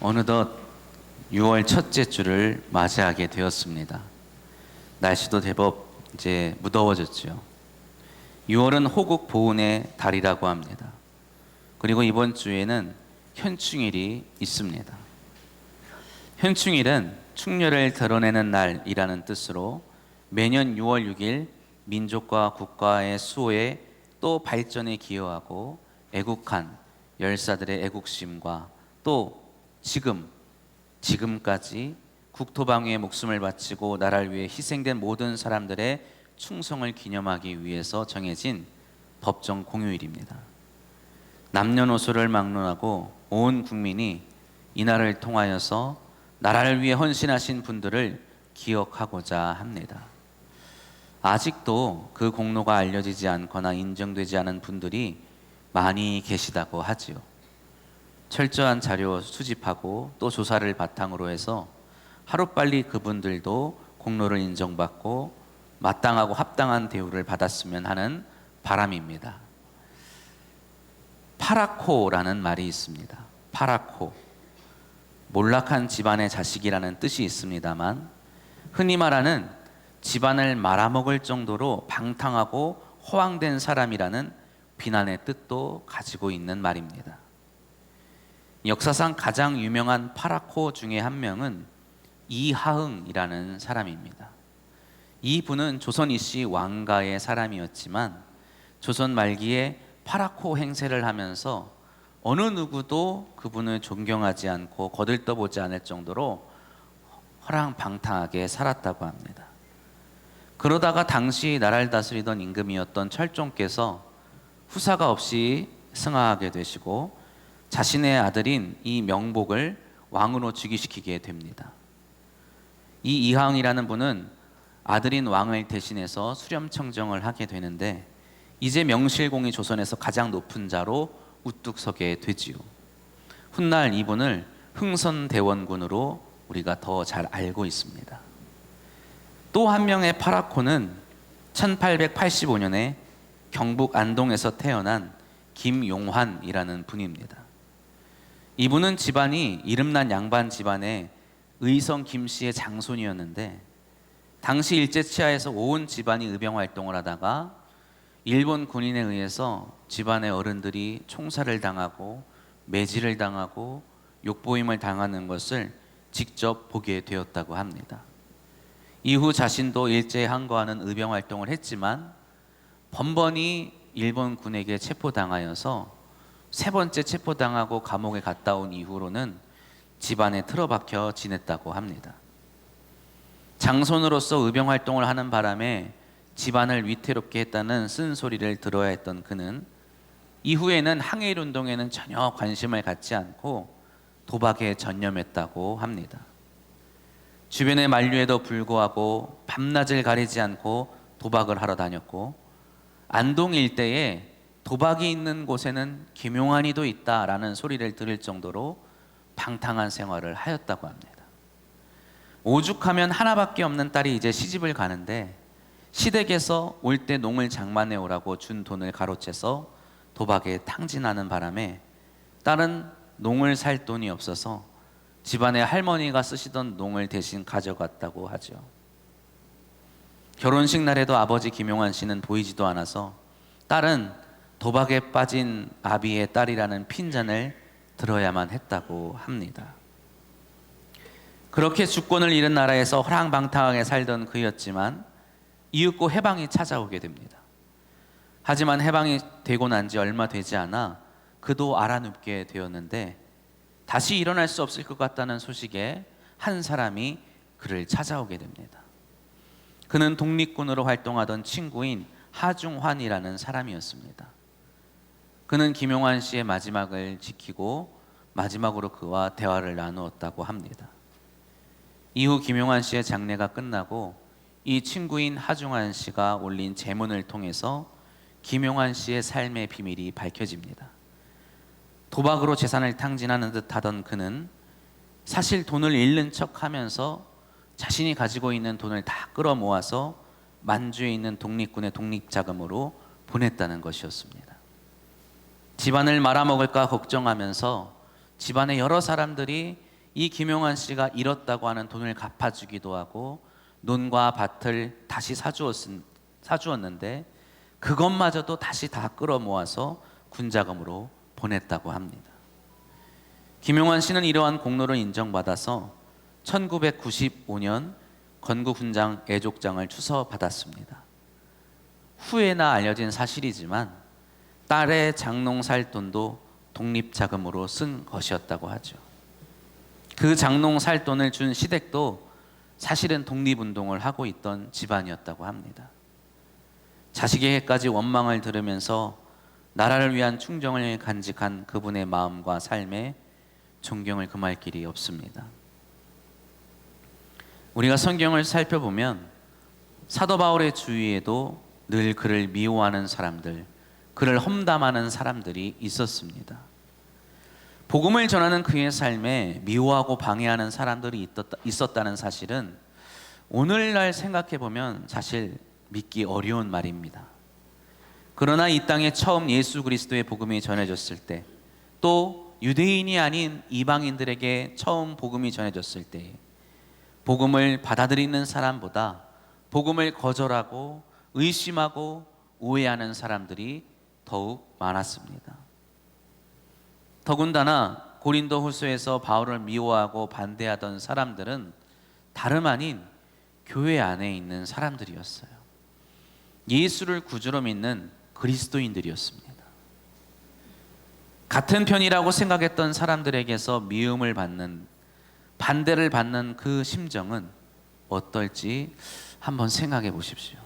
어느덧 6월 첫째 주를 맞이하게 되었습니다. 날씨도 제법 이제 무더워졌죠. 6월은 호국 보훈의 달이라고 합니다. 그리고 이번 주에는 현충일이 있습니다. 현충일은 충렬을 드러내는 날이라는 뜻으로 매년 6월 6일 민족과 국가의 수호에 또 발전에 기여하고 애국한 열사들의 애국심과 또 지금까지 국토방위에 목숨을 바치고 나라를 위해 희생된 모든 사람들의 충성을 기념하기 위해서 정해진 법정 공휴일입니다. 남녀노소를 막론하고 온 국민이 이날을 통하여서 나라를 위해 헌신하신 분들을 기억하고자 합니다. 아직도 그 공로가 알려지지 않거나 인정되지 않은 분들이 많이 계시다고 하지요. 철저한 자료 수집하고 또 조사를 바탕으로 해서 하루빨리 그분들도 공로를 인정받고 마땅하고 합당한 대우를 받았으면 하는 바람입니다. 파라코라는 말이 있습니다. 파라코, 몰락한 집안의 자식이라는 뜻이 있습니다만 흔히 말하는 집안을 말아먹을 정도로 방탕하고 허황된 사람이라는 비난의 뜻도 가지고 있는 말입니다. 역사상 가장 유명한 파라코 중에 한 명은 이하응이라는 사람입니다. 이분은 조선 이씨 왕가의 사람이었지만 조선 말기에 파라코 행세를 하면서 어느 누구도 그분을 존경하지 않고 거들떠보지 않을 정도로 허랑방탕하게 살았다고 합니다. 그러다가 당시 나라를 다스리던 임금이었던 철종께서 후사가 없이 승하하게 되시고 자신의 아들인 이 명복을 왕으로 즉위시키게 됩니다. 이 이항이라는 분은 아들인 왕을 대신해서 수렴청정을 하게 되는데 이제 명실공히 조선에서 가장 높은 자로 우뚝 서게 되지요. 훗날 이분을 흥선대원군으로 우리가 더 잘 알고 있습니다. 또 한 명의 파라코는 1885년에 경북 안동에서 태어난 김용환이라는 분입니다. 이분은 집안이 이름난 양반 집안의 의성 김씨의 장손이었는데 당시 일제치하에서 온 집안이 의병활동을 하다가 일본 군인에 의해서 집안의 어른들이 총살을 당하고 매질을 당하고 욕보임을 당하는 것을 직접 보게 되었다고 합니다. 이후 자신도 일제에 항거하는 의병활동을 했지만 번번이 일본 군에게 체포당하여서 세 번째 체포당하고 감옥에 갔다 온 이후로는 집안에 틀어박혀 지냈다고 합니다. 장손으로서 의병활동을 하는 바람에 집안을 위태롭게 했다는 쓴소리를 들어야 했던 그는 이후에는 항일운동에는 전혀 관심을 갖지 않고 도박에 전념했다고 합니다. 주변의 만류에도 불구하고 밤낮을 가리지 않고 도박을 하러 다녔고 안동 일대에 도박이 있는 곳에는 김용환이도 있다라는 소리를 들을 정도로 방탕한 생활을 하였다고 합니다. 오죽하면 하나밖에 없는 딸이 이제 시집을 가는데 시댁에서 올 때 농을 장만해 오라고 준 돈을 가로채서 도박에 탕진하는 바람에 딸은 농을 살 돈이 없어서 집안의 할머니가 쓰시던 농을 대신 가져갔다고 하죠. 결혼식 날에도 아버지 김용환 씨는 보이지도 않아서 딸은 도박에 빠진 아비의 딸이라는 핀잔을 들어야만 했다고 합니다. 그렇게 주권을 잃은 나라에서 허랑방탕하게 살던 그였지만 이윽고 해방이 찾아오게 됩니다. 하지만 해방이 되고 난 지 얼마 되지 않아 그도 알아눕게 되었는데 다시 일어날 수 없을 것 같다는 소식에 한 사람이 그를 찾아오게 됩니다. 그는 독립군으로 활동하던 친구인 하중환이라는 사람이었습니다. 그는 김용환 씨의 마지막을 지키고 마지막으로 그와 대화를 나누었다고 합니다. 이후 김용환 씨의 장례가 끝나고 이 친구인 하중환 씨가 올린 제문을 통해서 김용환 씨의 삶의 비밀이 밝혀집니다. 도박으로 재산을 탕진하는 듯 하던 그는 사실 돈을 잃는 척 하면서 자신이 가지고 있는 돈을 다 끌어모아서 만주에 있는 독립군의 독립자금으로 보냈다는 것이었습니다. 집안을 말아먹을까 걱정하면서 집안의 여러 사람들이 이 김용환 씨가 잃었다고 하는 돈을 갚아주기도 하고 논과 밭을 다시 사주었는데 그것마저도 다시 다 끌어모아서 군자금으로 보냈다고 합니다. 김용환 씨는 이러한 공로를 인정받아서 1995년 건국훈장 애족장을 추서받았습니다. 후에나 알려진 사실이지만 딸의 장롱 살 돈도 독립자금으로 쓴 것이었다고 하죠. 그 장롱 살 돈을 준 시댁도 사실은 독립운동을 하고 있던 집안이었다고 합니다. 자식에게까지 원망을 들으면서 나라를 위한 충정을 간직한 그분의 마음과 삶에 존경을 금할 길이 없습니다. 우리가 성경을 살펴보면 사도 바울의 주위에도 늘 그를 미워하는 사람들, 그를 험담하는 사람들이 있었습니다. 복음을 전하는 그의 삶에 미워하고 방해하는 사람들이 있었다는 사실은 오늘날 생각해 보면 사실 믿기 어려운 말입니다. 그러나 이 땅에 처음 예수 그리스도의 복음이 전해졌을 때, 또 유대인이 아닌 이방인들에게 처음 복음이 전해졌을 때 복음을 받아들이는 사람보다 복음을 거절하고 의심하고 오해하는 사람들이 더욱 많았습니다. 더군다나 고린도후서에서 바울을 미워하고 반대하던 사람들은 다름 아닌 교회 안에 있는 사람들이었어요. 예수를 구주로 믿는 그리스도인들이었습니다. 같은 편이라고 생각했던 사람들에게서 미움을 받는, 반대를 받는 그 심정은 어떨지 한번 생각해 보십시오.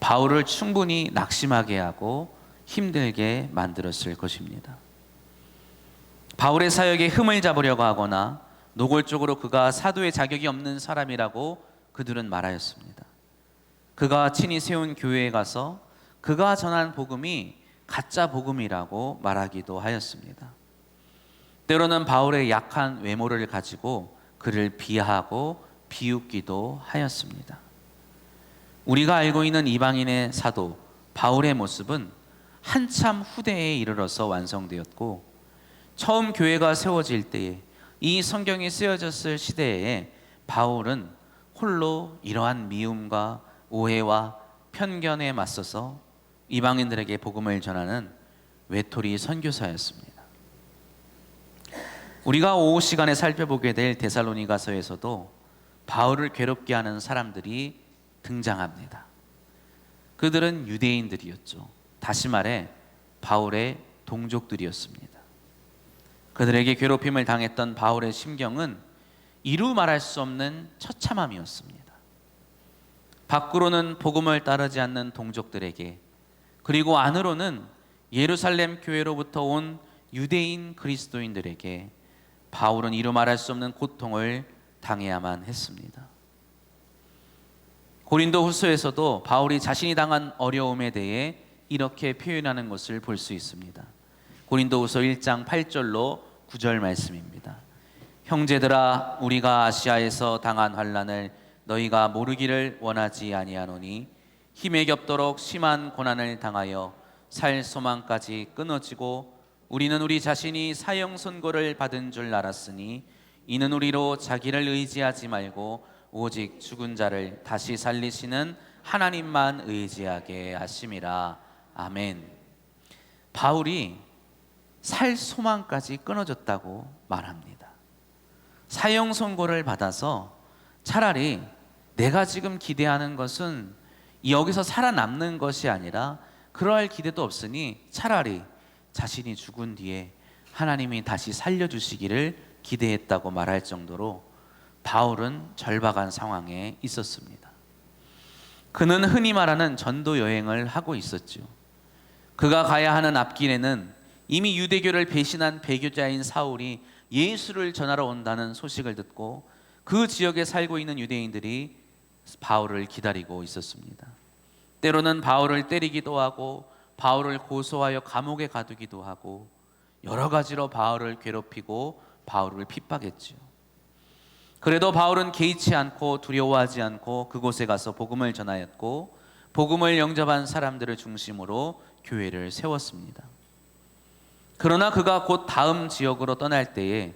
바울을 충분히 낙심하게 하고 힘들게 만들었을 것입니다. 바울의 사역에 흠을 잡으려고 하거나 노골적으로 그가 사도의 자격이 없는 사람이라고 그들은 말하였습니다. 그가 친히 세운 교회에 가서 그가 전한 복음이 가짜 복음이라고 말하기도 하였습니다. 때로는 바울의 약한 외모를 가지고 그를 비하하고 비웃기도 하였습니다. 우리가 알고 있는 이방인의 사도 바울의 모습은 한참 후대에 이르러서 완성되었고, 처음 교회가 세워질 때에 이 성경이 쓰여졌을 시대에 바울은 홀로 이러한 미움과 오해와 편견에 맞서서 이방인들에게 복음을 전하는 외톨이 선교사였습니다. 우리가 오후 시간에 살펴보게 될 데살로니가서에서도 바울을 괴롭게 하는 사람들이 등장합니다. 그들은 유대인들이었죠. 다시 말해 바울의 동족들이었습니다. 그들에게 괴롭힘을 당했던 바울의 심경은 이루 말할 수 없는 처참함이었습니다. 밖으로는 복음을 따르지 않는 동족들에게, 그리고 안으로는 예루살렘 교회로부터 온 유대인 그리스도인들에게 바울은 이루 말할 수 없는 고통을 당해야만 했습니다. 고린도후서에서도 바울이 자신이 당한 어려움에 대해 이렇게 표현하는 것을 볼 수 있습니다. 고린도후서 1장 8절로 9절 말씀입니다. 형제들아, 우리가 아시아에서 당한 환난을 너희가 모르기를 원하지 아니하노니 힘에 겹도록 심한 고난을 당하여 살 소망까지 끊어지고 우리는 우리 자신이 사형 선고를 받은 줄 알았으니 이는 우리로 자기를 의지하지 말고 오직 죽은 자를 다시 살리시는 하나님만 의지하게 하심이라. 아멘. 바울이 살 소망까지 끊어졌다고 말합니다. 사형 선고를 받아서 차라리 내가 지금 기대하는 것은 여기서 살아남는 것이 아니라 그러할 기대도 없으니 차라리 자신이 죽은 뒤에 하나님이 다시 살려주시기를 기대했다고 말할 정도로 바울은 절박한 상황에 있었습니다. 그는 흔히 말하는 전도 여행을 하고 있었죠. 그가 가야 하는 앞길에는 이미 유대교를 배신한 배교자인 사울이 예수를 전하러 온다는 소식을 듣고 그 지역에 살고 있는 유대인들이 바울을 기다리고 있었습니다. 때로는 바울을 때리기도 하고 바울을 고소하여 감옥에 가두기도 하고 여러 가지로 바울을 괴롭히고 바울을 핍박했죠. 그래도 바울은 개의치 않고 두려워하지 않고 그곳에 가서 복음을 전하였고 복음을 영접한 사람들을 중심으로 교회를 세웠습니다. 그러나 그가 곧 다음 지역으로 떠날 때에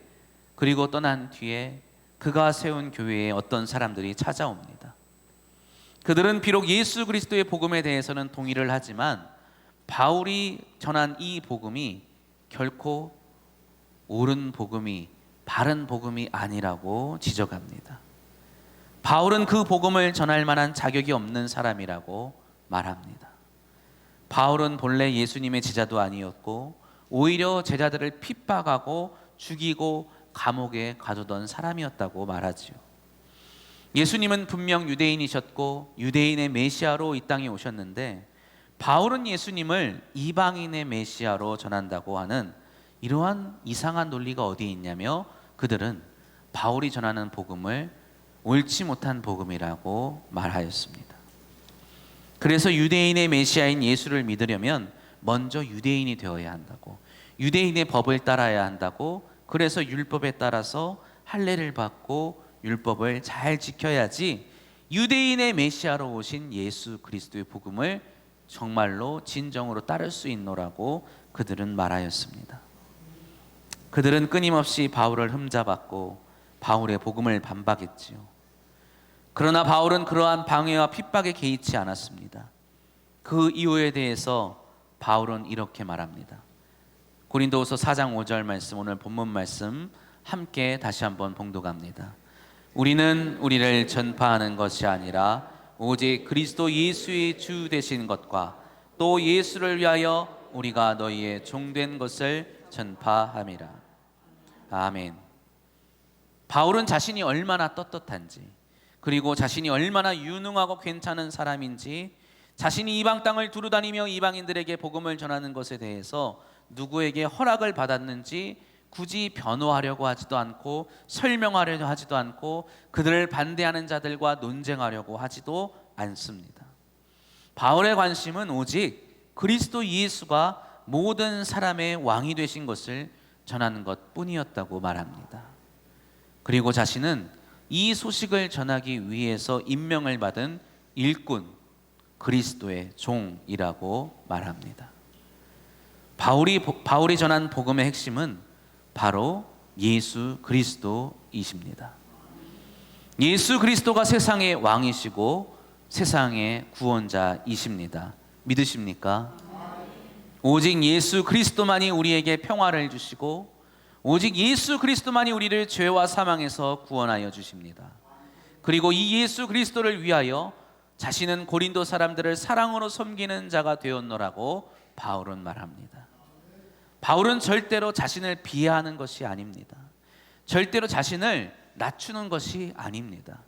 그리고 떠난 뒤에 그가 세운 교회에 어떤 사람들이 찾아옵니다. 그들은 비록 예수 그리스도의 복음에 대해서는 동의를 하지만 바울이 전한 이 복음이 결코 옳은 복음이, 바른 복음이 아니라고 지적합니다. 바울은 그 복음을 전할 만한 자격이 없는 사람이라고 말합니다. 바울은 본래 예수님의 제자도 아니었고 오히려 제자들을 핍박하고 죽이고 감옥에 가두던 사람이었다고 말하지요. 예수님은 분명 유대인이셨고 유대인의 메시아로 이 땅에 오셨는데 바울은 예수님을 이방인의 메시아로 전한다고 하는 이러한 이상한 논리가 어디에 있냐며 그들은 바울이 전하는 복음을 옳지 못한 복음이라고 말하였습니다. 그래서 유대인의 메시아인 예수를 믿으려면 먼저 유대인이 되어야 한다고, 유대인의 법을 따라야 한다고, 그래서 율법에 따라서 할례를 받고 율법을 잘 지켜야지 유대인의 메시아로 오신 예수 그리스도의 복음을 정말로 진정으로 따를 수 있노라고 그들은 말하였습니다. 그들은 끊임없이 바울을 흠잡았고 바울의 복음을 반박했지요. 그러나 바울은 그러한 방해와 핍박에 개의치 않았습니다. 그 이유에 대해서 바울은 이렇게 말합니다. 고린도후서 4장 5절 말씀, 오늘 본문 말씀 함께 다시 한번 봉독합니다. 우리는 우리를 전파하는 것이 아니라 오직 그리스도 예수의 주 되신 것과 또 예수를 위하여 우리가 너희의 종된 것을 전파함이라. 아멘. 바울은 자신이 얼마나 떳떳한지, 그리고 자신이 얼마나 유능하고 괜찮은 사람인지, 자신이 이방 땅을 두루다니며 이방인들에게 복음을 전하는 것에 대해서 누구에게 허락을 받았는지 굳이 변호하려고 하지도 않고 설명하려고 하지도 않고 그들을 반대하는 자들과 논쟁하려고 하지도 않습니다. 바울의 관심은 오직 그리스도 예수가 모든 사람의 왕이 되신 것을 전하는 것뿐이었다고 말합니다. 그리고 자신은 이 소식을 전하기 위해서 임명을 받은 일꾼, 그리스도의 종이라고 말합니다. 바울이 전한 복음의 핵심은 바로 예수 그리스도이십니다. 예수 그리스도가 세상의 왕이시고 세상의 구원자이십니다. 믿으십니까? 오직 예수 그리스도만이 우리에게 평화를 주시고 오직 예수 그리스도만이 우리를 죄와 사망에서 구원하여 주십니다. 그리고 이 예수 그리스도를 위하여 자신은 고린도 사람들을 사랑으로 섬기는 자가 되었노라고 바울은 말합니다. 바울은 절대로 자신을 비하하는 것이 아닙니다. 절대로 자신을 낮추는 것이 아닙니다.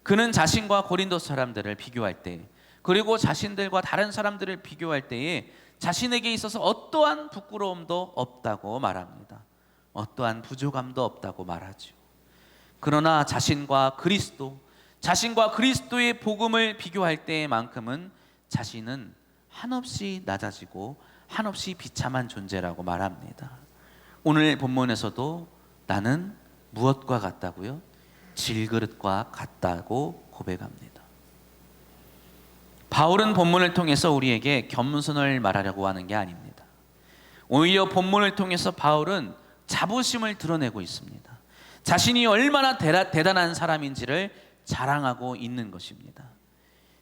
그는 자신과 고린도 사람들을 비교할 때, 그리고 자신들과 다른 사람들을 비교할 때에 자신에게 있어서 어떠한 부끄러움도 없다고 말합니다. 어떠한 부족함도 없다고 말하죠. 그러나 자신과 그리스도의 복음을 비교할 때만큼은 자신은 한없이 낮아지고 한없이 비참한 존재라고 말합니다. 오늘 본문에서도 나는 무엇과 같다고요? 질그릇과 같다고 고백합니다. 바울은 본문을 통해서 우리에게 겸손을 말하려고 하는 게 아닙니다. 오히려 본문을 통해서 바울은 자부심을 드러내고 있습니다. 자신이 얼마나 대단한 사람인지를 자랑하고 있는 것입니다.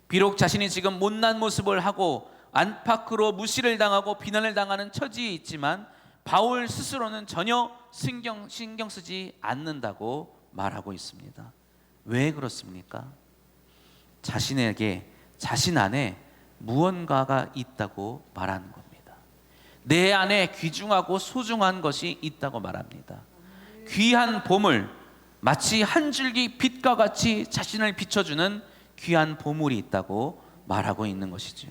비록 자신이 지금 못난 모습을 하고 안팎으로 무시를 당하고 비난을 당하는 처지에 있지만 바울 스스로는 전혀 신경 쓰지 않는다고 말하고 있습니다. 왜 그렇습니까? 자신 안에 무언가가 있다고 말하는 겁니다. 내 안에 귀중하고 소중한 것이 있다고 말합니다. 귀한 보물, 마치 한 줄기 빛과 같이 자신을 비춰주는 귀한 보물이 있다고 말하고 있는 것이죠.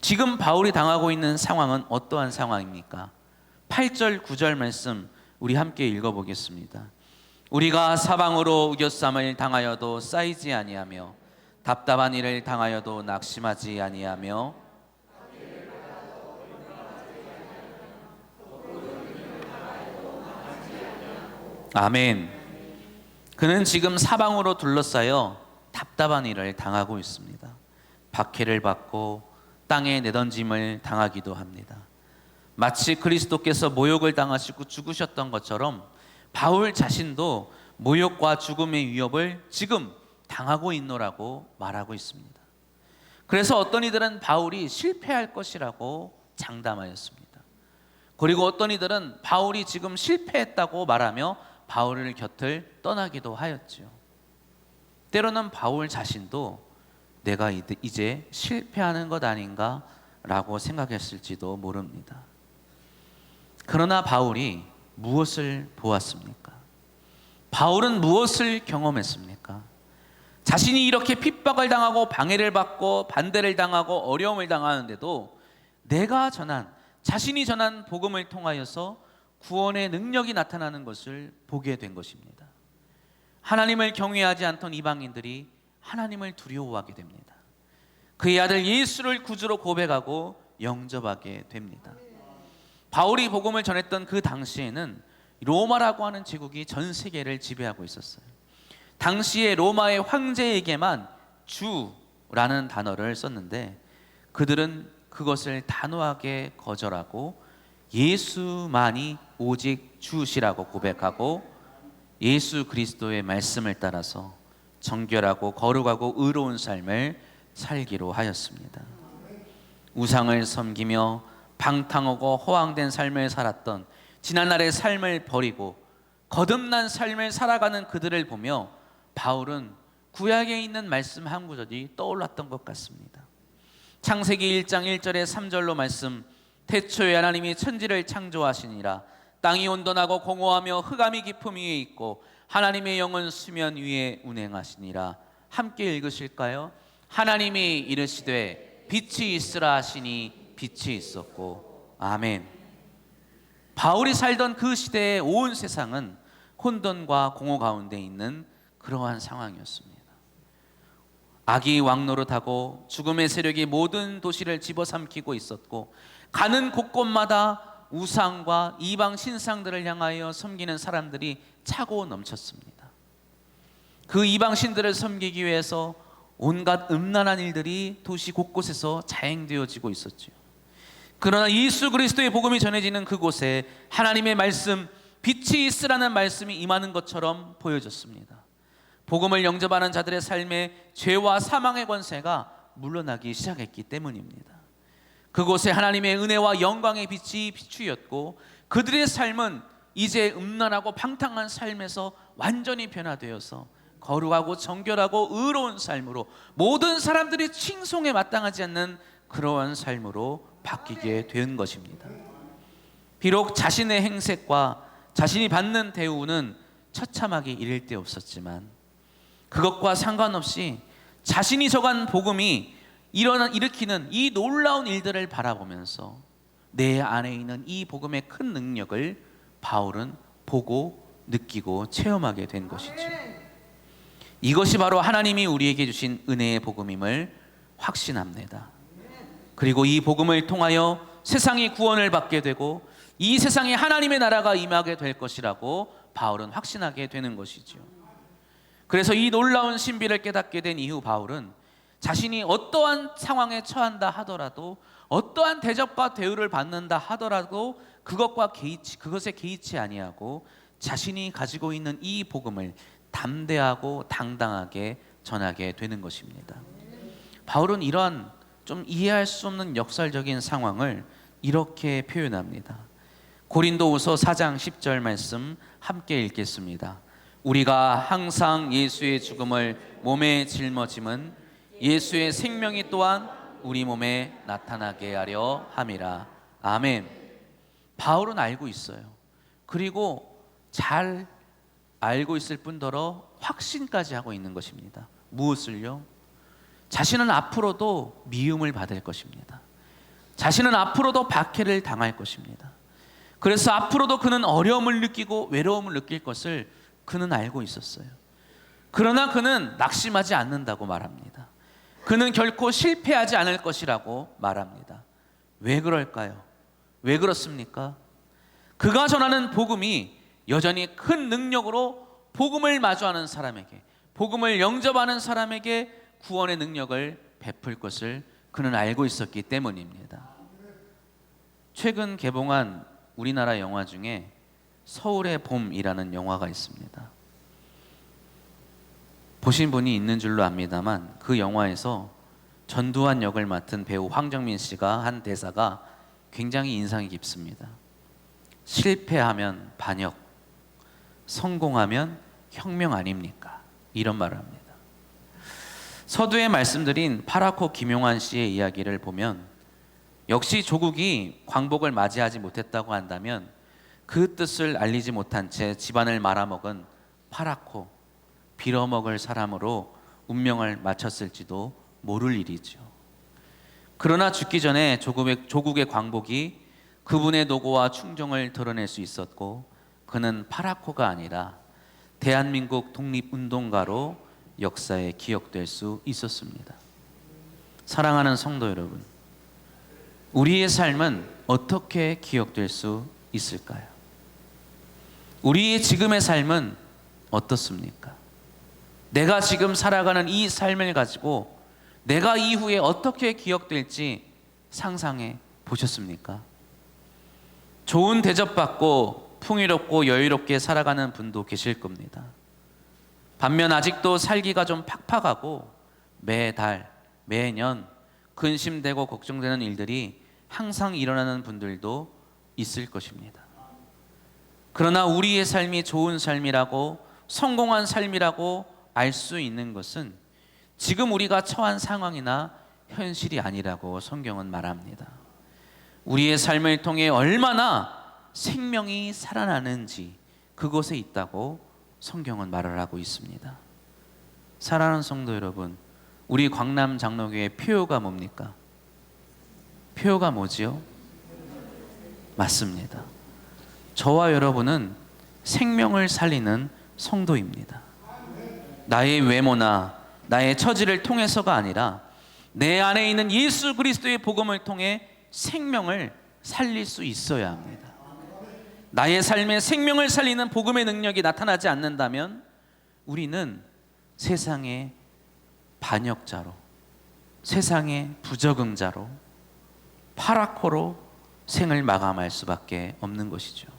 지금 바울이 당하고 있는 상황은 어떠한 상황입니까? 8절 9절 말씀 우리 함께 읽어보겠습니다. 우리가 사방으로 우겨쌈을 당하여도 쌓이지 아니하며 답답한 일을 당하여도 낙심하지 아니하며 아멘. 그는 지금 사방으로 둘러싸여 답답한 일을 당하고 있습니다. 박해를 받고 땅에 내던짐을 당하기도 합니다. 마치 그리스도께서 모욕을 당하시고 죽으셨던 것처럼 바울 자신도 모욕과 죽음의 위협을 지금 당하고 있노라고 말하고 있습니다. 그래서 어떤 이들은 바울이 실패할 것이라고 장담하였습니다. 그리고 어떤 이들은 바울이 지금 실패했다고 말하며 바울의 곁을 떠나기도 하였지요. 때로는 바울 자신도 내가 이제 실패하는 것 아닌가 라고 생각했을지도 모릅니다. 그러나 바울이 무엇을 보았습니까? 바울은 무엇을 경험했습니까? 자신이 이렇게 핍박을 당하고 방해를 받고 반대를 당하고 어려움을 당하는데도 내가 전한, 자신이 전한 복음을 통하여서 구원의 능력이 나타나는 것을 보게 된 것입니다. 하나님을 경외하지 않던 이방인들이 하나님을 두려워하게 됩니다. 그의 아들 예수를 구주로 고백하고 영접하게 됩니다. 바울이 복음을 전했던 그 당시에는 로마라고 하는 제국이 전 세계를 지배하고 있었어요. 당시에 로마의 황제에게만 주라는 단어를 썼는데 그들은 그것을 단호하게 거절하고 예수만이 오직 주시라고 고백하고 예수 그리스도의 말씀을 따라서 정결하고 거룩하고 의로운 삶을 살기로 하였습니다. 우상을 섬기며 방탕하고 허황된 삶을 살았던 지난날의 삶을 버리고 거듭난 삶을 살아가는 그들을 보며 바울은 구약에 있는 말씀 한 구절이 떠올랐던 것 같습니다. 창세기 1장 1절에 3절로 말씀, 태초에 하나님이 천지를 창조하시니라. 땅이 온돈하고 공허하며 흑암이 깊음 위에 있고 하나님의 영은 수면 위에 운행하시니라. 함께 읽으실까요? 하나님이 이르시되 빛이 있으라 하시니 빛이 있었고. 아멘. 바울이 살던 그 시대의 온 세상은 혼돈과 공허 가운데 있는 그러한 상황이었습니다. 악이 왕노릇하고 죽음의 세력이 모든 도시를 집어삼키고 있었고 가는 곳곳마다 우상과 이방 신상들을 향하여 섬기는 사람들이 차고 넘쳤습니다. 그 이방 신들을 섬기기 위해서 온갖 음란한 일들이 도시 곳곳에서 자행되어지고 있었죠. 그러나 예수 그리스도의 복음이 전해지는 그곳에 하나님의 말씀, 빛이 있으라는 말씀이 임하는 것처럼 보여졌습니다. 복음을 영접하는 자들의 삶에 죄와 사망의 권세가 물러나기 시작했기 때문입니다. 그곳에 하나님의 은혜와 영광의 빛이 비추였고 그들의 삶은 이제 음란하고 방탕한 삶에서 완전히 변화되어서 거룩하고 정결하고 의로운 삶으로 모든 사람들이 칭송에 마땅하지 않는 그러한 삶으로 바뀌게 된 것입니다. 비록 자신의 행색과 자신이 받는 대우는 처참하게 이를 데 없었지만 그것과 상관없이 자신이 전한 복음이 일으키는 이 놀라운 일들을 바라보면서 내 안에 있는 이 복음의 큰 능력을 바울은 보고 느끼고 체험하게 된 것이죠. 이것이 바로 하나님이 우리에게 주신 은혜의 복음임을 확신합니다. 그리고 이 복음을 통하여 세상이 구원을 받게 되고 이 세상에 하나님의 나라가 임하게 될 것이라고 바울은 확신하게 되는 것이죠. 그래서 이 놀라운 신비를 깨닫게 된 이후 바울은 자신이 어떠한 상황에 처한다 하더라도 어떠한 대접과 대우를 받는다 하더라도 그것에 개의치 아니하고 자신이 가지고 있는 이 복음을 담대하고 당당하게 전하게 되는 것입니다. 바울은 이러한 좀 이해할 수 없는 역설적인 상황을 이렇게 표현합니다. 고린도후서 4장 10절 말씀 함께 읽겠습니다. 우리가 항상 예수의 죽음을 몸에 짊어짐은 예수의 생명이 또한 우리 몸에 나타나게 하려 함이라. 아멘. 바울은 알고 있어요. 그리고 잘 알고 있을 뿐더러 확신까지 하고 있는 것입니다. 무엇을요? 자신은 앞으로도 미움을 받을 것입니다. 자신은 앞으로도 박해를 당할 것입니다. 그래서 앞으로도 그는 어려움을 느끼고 외로움을 느낄 것을 그는 알고 있었어요. 그러나 그는 낙심하지 않는다고 말합니다. 그는 결코 실패하지 않을 것이라고 말합니다. 왜 그럴까요? 왜 그렇습니까? 그가 전하는 복음이 여전히 큰 능력으로 복음을 마주하는 사람에게, 복음을 영접하는 사람에게 구원의 능력을 베풀 것을 그는 알고 있었기 때문입니다. 최근 개봉한 우리나라 영화 중에 서울의 봄이라는 영화가 있습니다. 보신 분이 있는 줄로 압니다만 그 영화에서 전두환 역을 맡은 배우 황정민 씨가 한 대사가 굉장히 인상이 깊습니다. 실패하면 반역, 성공하면 혁명 아닙니까? 이런 말을 합니다. 서두에 말씀드린 파라코 김용환 씨의 이야기를 보면 역시 조국이 광복을 맞이하지 못했다고 한다면 그 뜻을 알리지 못한 채 집안을 말아먹은 파라코, 빌어먹을 사람으로 운명을 마쳤을지도 모를 일이죠. 그러나 죽기 전에 조국의 광복이 그분의 노고와 충정을 드러낼 수 있었고 그는 파라코가 아니라 대한민국 독립운동가로 역사에 기억될 수 있었습니다. 사랑하는 성도 여러분, 우리의 삶은 어떻게 기억될 수 있을까요? 우리의 지금의 삶은 어떻습니까? 내가 지금 살아가는 이 삶을 가지고 내가 이후에 어떻게 기억될지 상상해 보셨습니까? 좋은 대접받고 풍요롭고 여유롭게 살아가는 분도 계실 겁니다. 반면 아직도 살기가 좀 팍팍하고 매달, 매년 근심되고 걱정되는 일들이 항상 일어나는 분들도 있을 것입니다. 그러나 우리의 삶이 좋은 삶이라고, 성공한 삶이라고 알 수 있는 것은 지금 우리가 처한 상황이나 현실이 아니라고 성경은 말합니다. 우리의 삶을 통해 얼마나 생명이 살아나는지 그곳에 있다고 성경은 말을 하고 있습니다. 사랑하는 성도 여러분, 우리 광남 장로교의 표어가 뭡니까? 표어가 뭐지요? 맞습니다. 저와 여러분은 생명을 살리는 성도입니다. 나의 외모나 나의 처지를 통해서가 아니라 내 안에 있는 예수 그리스도의 복음을 통해 생명을 살릴 수 있어야 합니다. 나의 삶에 생명을 살리는 복음의 능력이 나타나지 않는다면 우리는 세상의 반역자로, 세상의 부적응자로, 파라코로 생을 마감할 수밖에 없는 것이죠.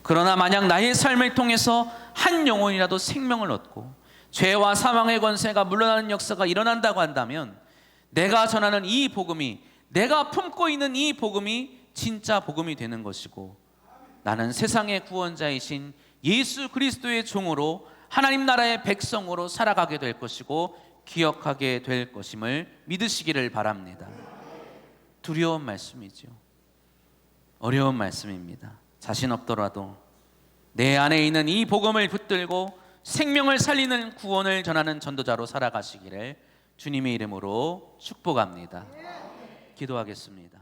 그러나 만약 나의 삶을 통해서 한 영혼이라도 생명을 얻고 죄와 사망의 권세가 물러나는 역사가 일어난다고 한다면 내가 전하는 이 복음이, 내가 품고 있는 이 복음이 진짜 복음이 되는 것이고 나는 세상의 구원자이신 예수 그리스도의 종으로 하나님 나라의 백성으로 살아가게 될 것이고 기억하게 될 것임을 믿으시기를 바랍니다. 두려운 말씀이죠. 어려운 말씀입니다. 자신 없더라도 내 안에 있는 이 복음을 붙들고 생명을 살리는 구원을 전하는 전도자로 살아가시기를 주님의 이름으로 축복합니다. 기도하겠습니다.